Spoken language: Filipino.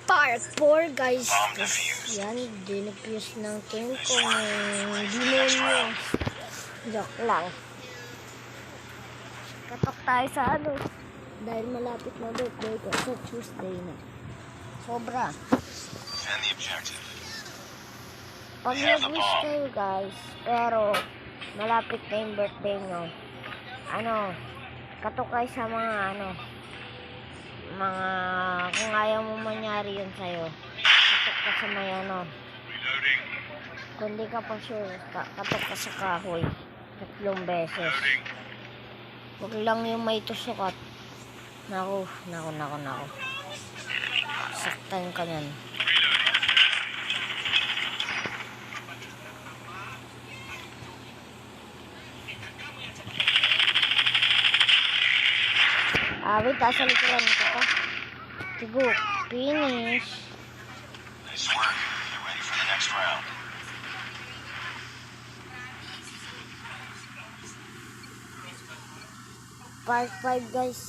Part 4 guys. Yan, dinipuse ng king kong demonyo. Joke lang. Katok tayo sa ano. Dahil malapit na birthday ko sa Tuesday na. Sobra. Pag nag-wish kayo guys, pero malapit na yung birthday nyo, katok kayo sa mga kung ayaw mo mangyari yun sa'yo, katok ka sa may kung di ka pa sure, katok ka sa kahoy 3 beses. Huwag lang yung may tusukat. Naku. Saktan ka nyan. Wait, sa likuran ko pa. Tigo, finish. Nice work. Get ready for the next round. Part 5 guys.